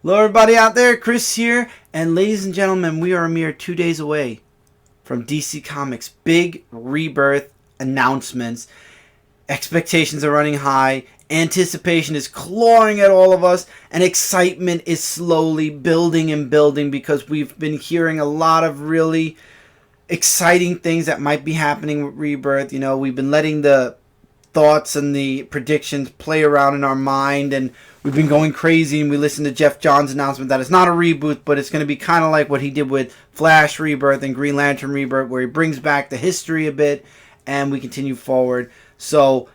Hello everybody out there, Chris here, and ladies and gentlemen, we are a mere 2 days away from DC Comics' big Rebirth announcements. Expectations are running high, anticipation is clawing at all of us, and excitement is slowly building and building because we've been hearing a lot of really exciting things that might be happening with Rebirth. You know, we've been letting the thoughts and the predictions play around in our mind, and we've been going crazy, and we listened to Jeff Johns' announcement that it's not a reboot, but it's going to be kind of like what he did with Flash Rebirth and Green Lantern Rebirth, where he brings back the history a bit and we continue forward. So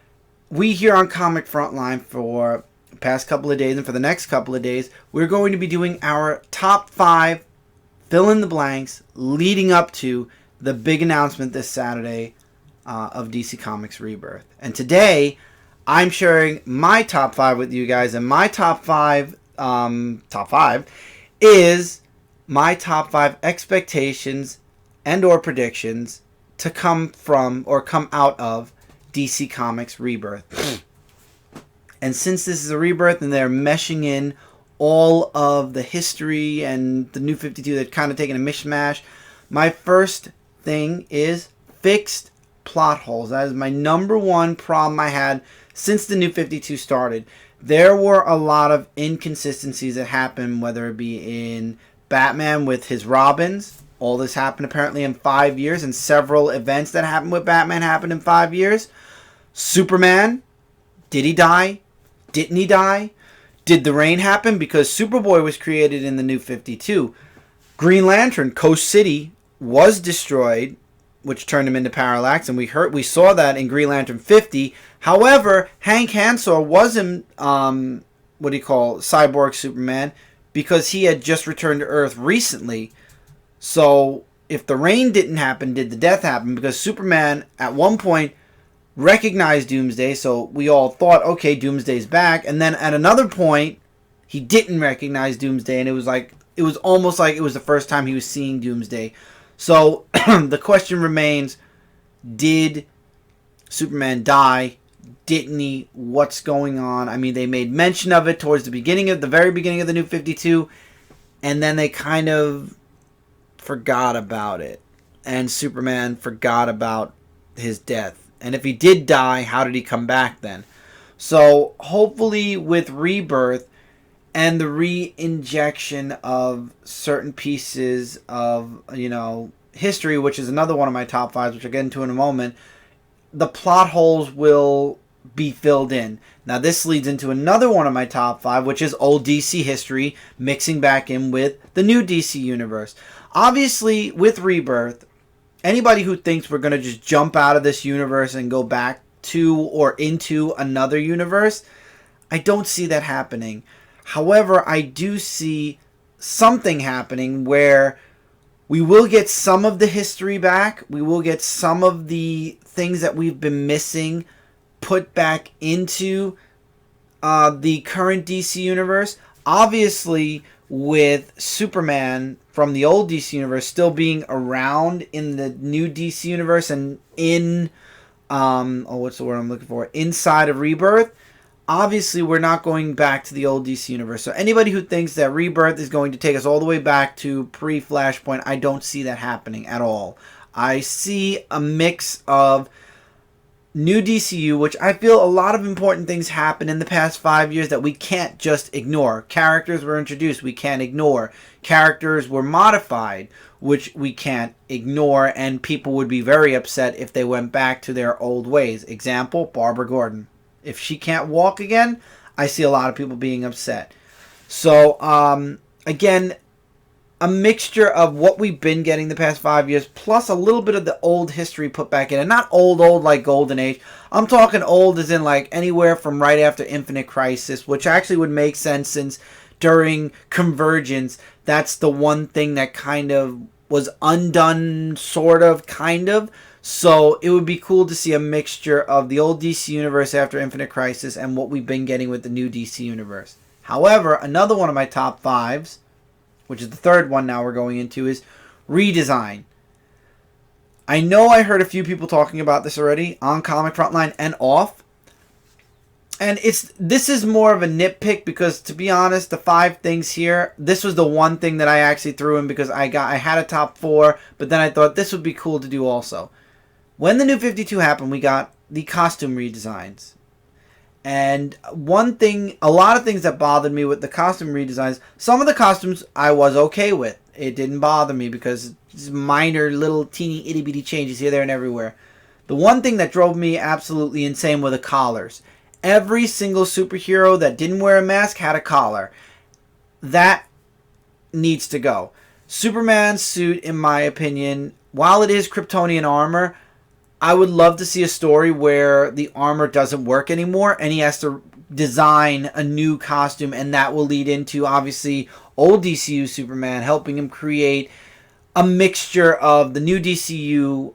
we here on Comic Frontline, for the past couple of days and for the next couple of days, we're going to be doing our top 5 fill in the blanks leading up to the big announcement this Saturday of DC Comics Rebirth. And today, I'm sharing my top 5 with you guys, and my top 5 is my top 5 expectations and or predictions to come from or come out of DC Comics Rebirth. And since this is a Rebirth and they're meshing in all of the history and the New 52, they're kind of taking a mishmash, my first thing is fixed plot holes. That is my number one problem I had since the New 52 started. There were a lot of inconsistencies that happened, whether it be in Batman with his Robins. All this happened apparently in 5 years, and several events that happened with Batman happened in 5 years. Superman, did he die? Didn't he die? Did the rain happen? Because Superboy was created in the New 52. Green Lantern, Coast City, was destroyed, which turned him into Parallax, and we saw that in Green Lantern 50. However, Hank Hansel wasn't Cyborg Superman, because he had just returned to Earth recently. So if the rain didn't happen, did the death happen? Because Superman at one point recognized Doomsday, so we all thought, okay, Doomsday's back. And then at another point, he didn't recognize Doomsday, and it was almost like it was the first time he was seeing Doomsday. So the question remains, did Superman die? Didn't he? What's going on? I mean, they made mention of it towards the very beginning of the New 52, and then they kind of forgot about it. And Superman forgot about his death. And if he did die, how did he come back then? So hopefully with Rebirth and the re-injection of certain pieces of, history, which is another one of my top 5s, which I'll get into in a moment, the plot holes will be filled in. Now this leads into another one of my top 5, which is old DC history mixing back in with the new DC universe. Obviously, with Rebirth, anybody who thinks we're going to just jump out of this universe and go back to or into another universe, I don't see that happening. However, I do see something happening where we will get some of the history back. We will get some of the things that we've been missing put back into the current DC universe. Obviously, with Superman from the old DC universe still being around in the new DC universe and in, what's the word I'm looking for? Inside of Rebirth. Obviously, we're not going back to the old DC universe. So anybody who thinks that Rebirth is going to take us all the way back to pre-Flashpoint, I don't see that happening at all. I see a mix of new DCU, which I feel a lot of important things happened in the past 5 years that we can't just ignore. Characters were introduced, we can't ignore. Characters were modified, which we can't ignore, and people would be very upset if they went back to their old ways. Example, Barbara Gordon. If she can't walk again, I see a lot of people being upset. So, again, a mixture of what we've been getting the past 5 years, plus a little bit of the old history put back in. And not old like Golden Age. I'm talking old as in like anywhere from right after Infinite Crisis, which actually would make sense since during Convergence, that's the one thing that kind of was undone, sort of, kind of. So it would be cool to see a mixture of the old DC universe after Infinite Crisis and what we've been getting with the new DC universe. However, another one of my top 5s, which is the third one now we're going into, is redesign. I know I heard a few people talking about this already on Comic Frontline and off. And this is more of a nitpick because, to be honest, the 5 things here, this was the one thing that I actually threw in because I had a top 4, but then I thought this would be cool to do also. When the New 52 happened, we got the costume redesigns. And one thing, a lot of things that bothered me with the costume redesigns, some of the costumes I was okay with. It didn't bother me because it's minor little teeny itty bitty changes here, there, and everywhere. The one thing that drove me absolutely insane were the collars. Every single superhero that didn't wear a mask had a collar. That needs to go. Superman's suit, in my opinion, while it is Kryptonian armor, I would love to see a story where the armor doesn't work anymore and he has to design a new costume, and that will lead into, obviously, old DCU Superman, helping him create a mixture of the new DCU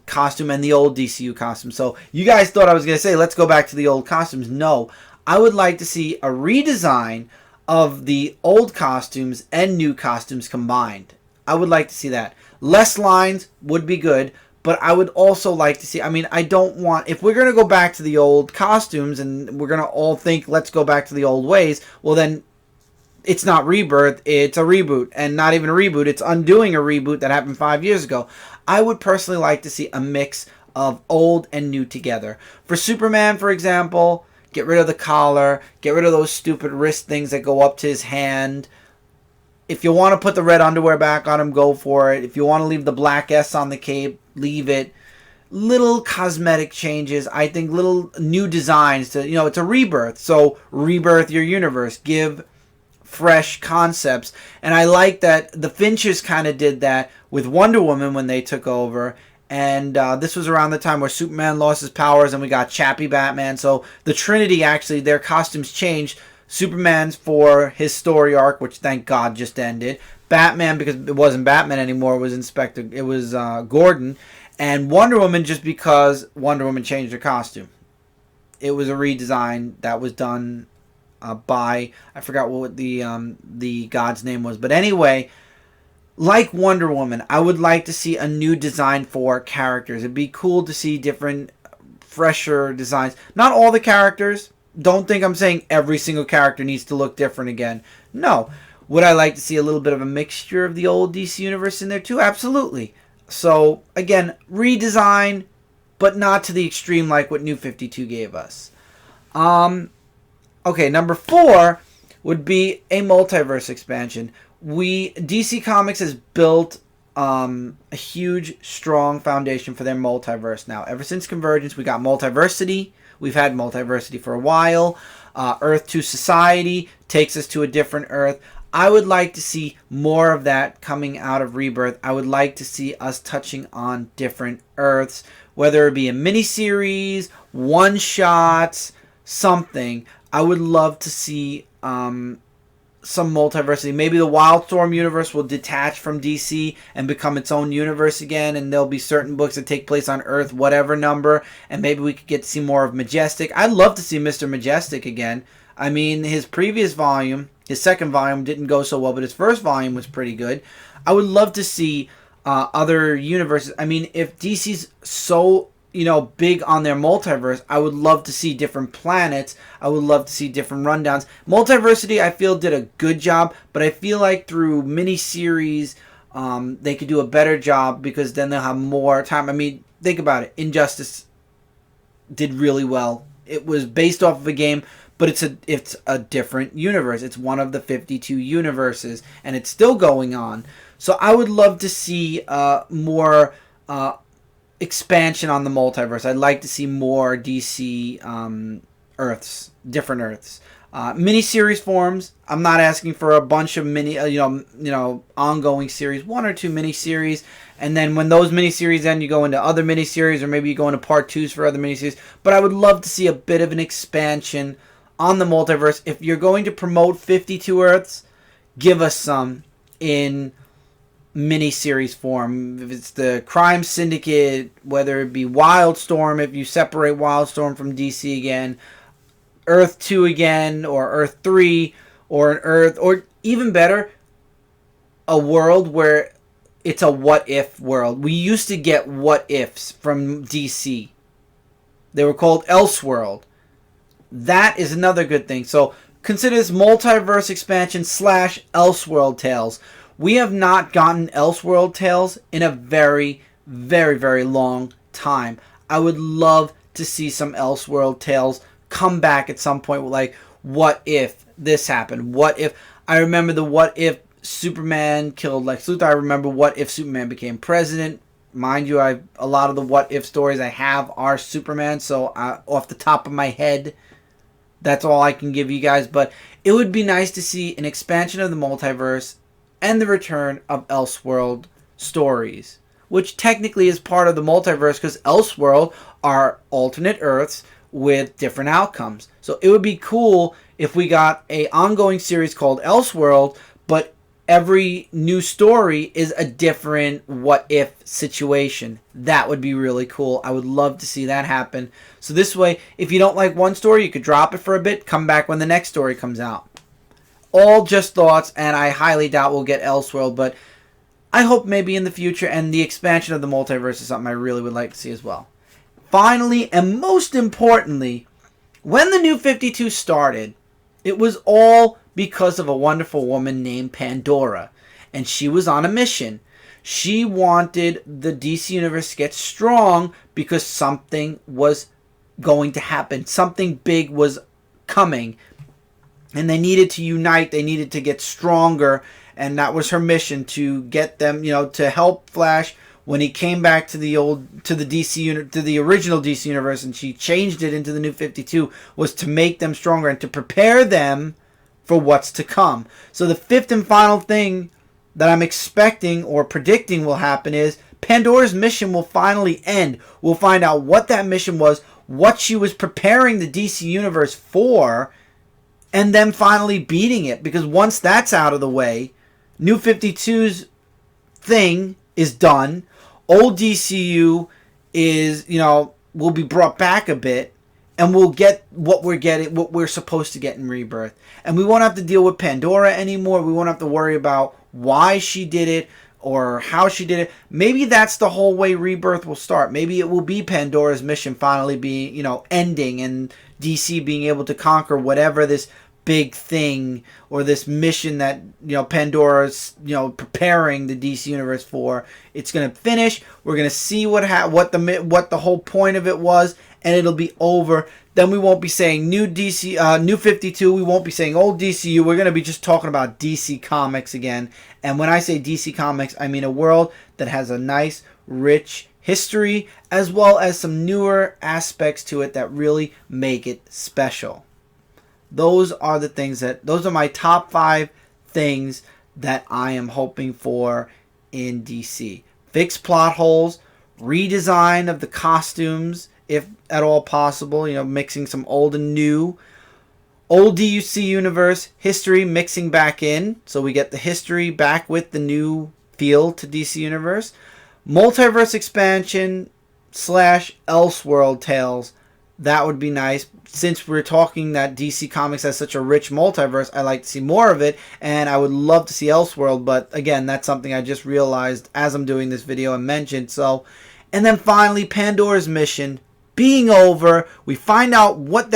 costume and the old DCU costume. So you guys thought I was going to say, let's go back to the old costumes. No, I would like to see a redesign of the old costumes and new costumes combined. I would like to see that. Less lines would be good, but I would also like to see, I mean, I don't want, if we're going to go back to the old costumes and we're going to all think, let's go back to the old ways, well then, it's not Rebirth, it's a reboot. And not even a reboot, it's undoing a reboot that happened 5 years ago. I would personally like to see a mix of old and new together. For Superman, for example, get rid of the collar, get rid of those stupid wrist things that go up to his hand. If you want to put the red underwear back on him, go for it. If you want to leave the black S on the cape, leave it. Little cosmetic changes, I think, little new designs to, it's a rebirth. So rebirth your universe. Give fresh concepts. And I like that the Finches kind of did that with Wonder Woman when they took over. And this was around the time where Superman lost his powers and we got Chappie Batman. So the Trinity, actually, their costumes changed. Superman's for his story arc, which thank God just ended. Batman, because it wasn't Batman anymore, it was Gordon. And Wonder Woman, just because Wonder Woman changed her costume. It was a redesign that was done by, I forgot what the god's name was. But anyway, like Wonder Woman, I would like to see a new design for characters. It'd be cool to see different, fresher designs. Not all the characters. Don't think I'm saying every single character needs to look different again. No. Would I like to see a little bit of a mixture of the old DC Universe in there too? Absolutely. So, again, redesign, but not to the extreme like what New 52 gave us. Okay, number 4 would be a multiverse expansion. DC Comics has built a huge, strong foundation for their multiverse now. Ever since Convergence, we got Multiversity. We've had Multiversity for a while. Earth 2 Society takes us to a different Earth. I would like to see more of that coming out of Rebirth. I would like to see us touching on different Earths, whether it be a miniseries, one-shots, something. I would love to see some multiversity. Maybe the Wildstorm universe will detach from DC and become its own universe again, and there'll be certain books that take place on Earth, whatever number, and maybe we could get to see more of Majestic. I'd love to see Mr. Majestic again. I mean, his previous volume, his second volume, didn't go so well, but his first volume was pretty good. I would love to see other universes. I mean, if DC's so big on their multiverse, I would love to see different planets. I would love to see different rundowns. Multiversity, I feel, did a good job, but I feel like through miniseries, they could do a better job because then they'll have more time. I mean, think about it. Injustice did really well. It was based off of a game, but it's a different universe. It's one of the 52 universes, and it's still going on. So I would love to see more expansion on the multiverse. I'd like to see more DC Earths, different Earths. Miniseries forms. I'm not asking for a bunch of ongoing series. 1 or 2 miniseries, and then when those miniseries end, you go into other miniseries, or maybe you go into part 2s for other miniseries. But I would love to see a bit of an expansion on the multiverse. If you're going to promote 52 Earths, give us some in mini-series form. If it's the Crime Syndicate, whether it be Wildstorm, if you separate Wildstorm from DC again, Earth 2 again, or Earth 3, or an Earth, or even better, a world where it's a what-if world. We used to get what-ifs from DC. They were called Elseworld. that is another good thing. So consider this multiverse expansion / Elseworld Tales. We have not gotten Elseworld Tales in a very, very, very long time. I would love to see some Elseworld Tales come back at some point. Like, what if this happened? What if... I remember the what if Superman killed Lex Luthor. I remember what if Superman became president. Mind you, a lot of the what if stories I have are Superman, so off the top of my head, that's all I can give you guys. But it would be nice to see an expansion of the multiverse and the return of Elseworld stories, which technically is part of the multiverse because Elseworld are alternate Earths with different outcomes. So it would be cool if we got a ongoing series called Elseworld, but every new story is a different what if situation. That would be really cool. I would love to see that happen. So this way, if you don't like one story, you could drop it for a bit, come back when the next story comes out. All just thoughts, and I highly doubt we'll get Elseworld, but I hope maybe in the future, and the expansion of the multiverse is something I really would like to see as well. Finally, and most importantly, when the New 52 started, it was all because of a wonderful woman named Pandora. And she was on a mission. She wanted the DC Universe to get strong because something was going to happen. Something big was coming. And they needed to unite. They needed to get stronger. And that was her mission, to get them, to help Flash when he came back to the original DC Universe, and she changed it into the New 52, was to make them stronger and to prepare them for what's to come. So the fifth and final thing that I'm expecting or predicting will happen is Pandora's mission will finally end. We'll find out what that mission was, what she was preparing the DC Universe for, and then finally beating it. Because once that's out of the way, New 52's thing is done. Old DCU is, will be brought back a bit, and we'll get what we're supposed to get in Rebirth. And we won't have to deal with Pandora anymore. We won't have to worry about why she did it or how she did it. Maybe that's the whole way Rebirth will start. Maybe it will be Pandora's mission finally being, ending, and DC being able to conquer whatever this big thing or this mission that Pandora's preparing the DC Universe for. It's gonna finish. We're gonna see what the whole point of it was, and it'll be over. Then we won't be saying new 52. We won't be saying old DCU. We're gonna be just talking about DC Comics again. And when I say DC Comics, I mean a world that has a nice, rich history as well as some newer aspects to it that really make it special. Those are my top 5 things that I am hoping for in DC. Fix plot holes, redesign of the costumes, if at all possible, mixing some old and new. Old DUC universe, history mixing back in, so we get the history back with the new feel to DC Universe. Multiverse expansion / Elseworld Tales. That would be nice. Since we're talking that DC Comics has such a rich multiverse, I like to see more of it, and I would love to see Elseworld, but again, that's something I just realized as I'm doing this video and mentioned. So, and then finally, Pandora's mission being over. We find out what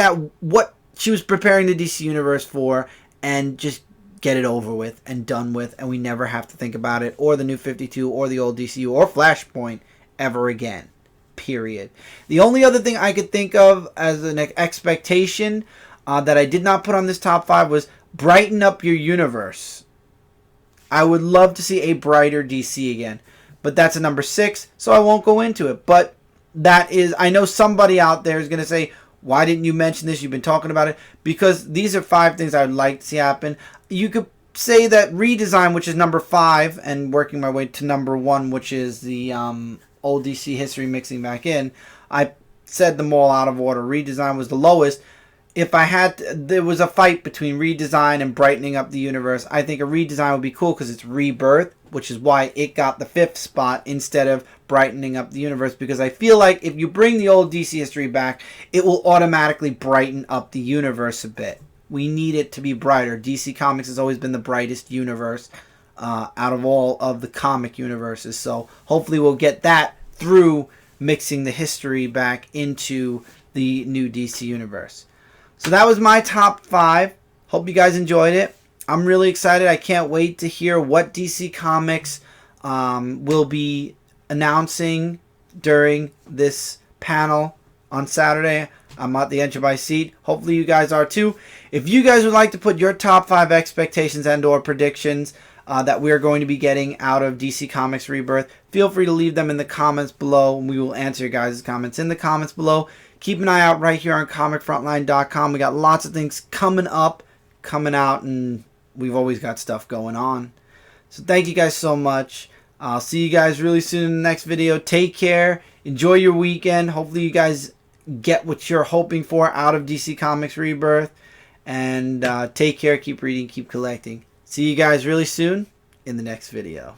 she was preparing the DC Universe for, and just get it over with and done with, and we never have to think about it, or the New 52, or the old DCU, or Flashpoint ever again. Period. The only other thing I could think of as an expectation that I did not put on this top 5 was brighten up your universe. I would love to see a brighter DC again, but that's a number 6, so I won't go into it. But that is, I know somebody out there is going to say, why didn't you mention this? You've been talking about it. Because these are 5 things I would like to see happen. You could say that redesign, which is number 5, and working my way to number 1, which is the old DC history mixing back in. I said them all out of order. Redesign was the lowest. If I had to, there was a fight between redesign and brightening up the universe. I think a redesign would be cool because it's Rebirth, which is why it got the 5th spot instead of brightening up the universe, because I feel like if you bring the old DC history back, it will automatically brighten up the universe a bit. We need it to be brighter. DC Comics has always been the brightest universe out of all of the comic universes. So hopefully we'll get that through mixing the history back into the new DC universe. So that was my top 5. Hope you guys enjoyed it. I'm really excited. I can't wait to hear what DC Comics will be announcing during this panel on Saturday. I'm at the edge of my seat. Hopefully you guys are too. If you guys would like to put your top 5 expectations and or predictions that we are going to be getting out of DC Comics Rebirth, feel free to leave them in the comments below, and we will answer your guys' comments in the comments below. Keep an eye out right here on comicfrontline.com. We got lots of things coming up, coming out, and we've always got stuff going on. So thank you guys so much. I'll see you guys really soon in the next video. Take care. Enjoy your weekend. Hopefully you guys get what you're hoping for out of DC Comics Rebirth. And take care. Keep reading. Keep collecting. See you guys really soon in the next video.